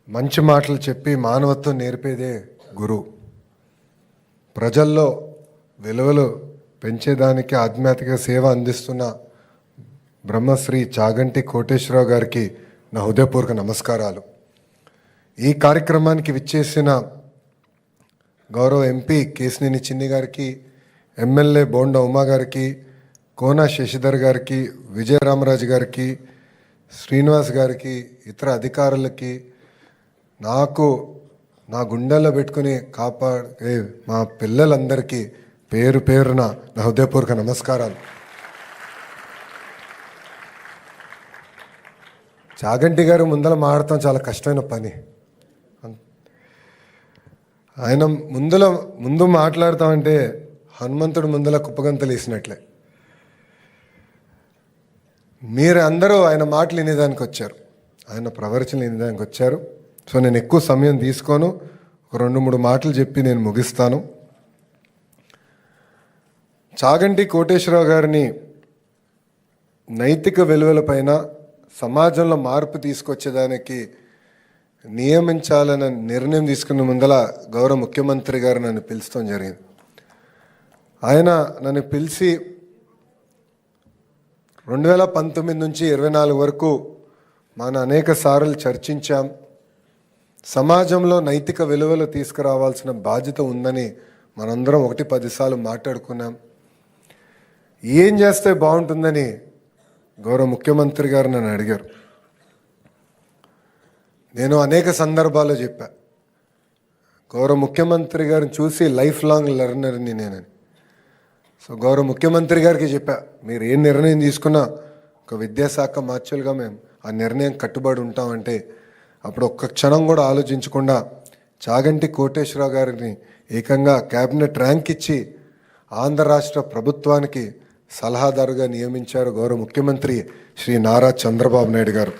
మంచి మాటలు చెప్పి మానవత్వం నేర్పేదే గురువు. ప్రజల్లో విలువలు పెంచేదానికి ఆధ్యాత్మిక సేవ అందిస్తున్న బ్రహ్మశ్రీ చాగంటి కోటేశ్వరరావు గారికి నా హృదయపూర్వక నమస్కారాలు. ఈ కార్యక్రమానికి విచ్చేసిన గౌరవ ఎంపీ కేశినేని చిన్ని గారికి, ఎమ్మెల్యే బోండా ఉమా గారికి, కోన శశిధర్ గారికి, విజయరామరాజు గారికి, శ్రీనివాస్ గారికి, ఇతర అధికారులకి, నాకు నా గుండెల్లో పెట్టుకుని కాపాడే మా పిల్లలందరికీ పేరు పేరున నా హృదయపూర్వక నమస్కారాలు. చాగంటి గారు ముందర మాడటం చాలా కష్టమైన పని. ఆయన ముందు మాట్లాడతామంటే హనుమంతుడు ముందర కుప్పగంతలు వేసినట్లే. మీరు అందరూ ఆయన మాటలు వినేదానికి వచ్చారు, ఆయన ప్రవచనలు వినేదానికి వచ్చారు. సో నేను ఎక్కువ సమయం తీసుకోను, ఒక 2-3 మాటలు చెప్పి నేను ముగిస్తాను. చాగంటి కోటేశ్వరరావు గారిని నైతిక విలువలపైన సమాజంలో మార్పు తీసుకొచ్చేదానికి నియమించాలన్న నిర్ణయం తీసుకున్న ముందల గౌరవ ముఖ్యమంత్రి గారు నన్ను పిలుస్తాం జరిగింది. ఆయన నన్ను పిలిచి 2019 నుంచి 24 వరకు మన అనేక సార్లు చర్చించాం. సమాజంలో నైతిక విలువలు తీసుకురావాల్సిన బాధ్యత ఉందని మనందరం 1-10 సార్లు మాట్లాడుకున్నాం. ఏం చేస్తే బాగుంటుందని గౌరవ ముఖ్యమంత్రి గారు నన్ను అడిగారు. నేను అనేక సందర్భాల్లో చెప్పా, గౌరవ ముఖ్యమంత్రి గారిని చూసి లైఫ్ లాంగ్ లెర్నర్ని నేనని. సో గౌరవ ముఖ్యమంత్రి గారికి చెప్పా, మీరు ఏ నిర్ణయం తీసుకున్నా ఒక విద్యాశాఖ మార్చులుగా మేము ఆ నిర్ణయం కట్టుబడి ఉంటామంటే, అప్పుడు ఒక్క క్షణం కూడా ఆలోచించకుండా చాగంటి కోటేశ్వరరావు గారిని ఏకంగా క్యాబినెట్ ర్యాంక్ ఇచ్చి ఆంధ్ర రాష్ట్ర ప్రభుత్వానికి సలహాదారుగా నియమించారు గౌరవ ముఖ్యమంత్రి శ్రీ నారా చంద్రబాబు నాయుడు గారు.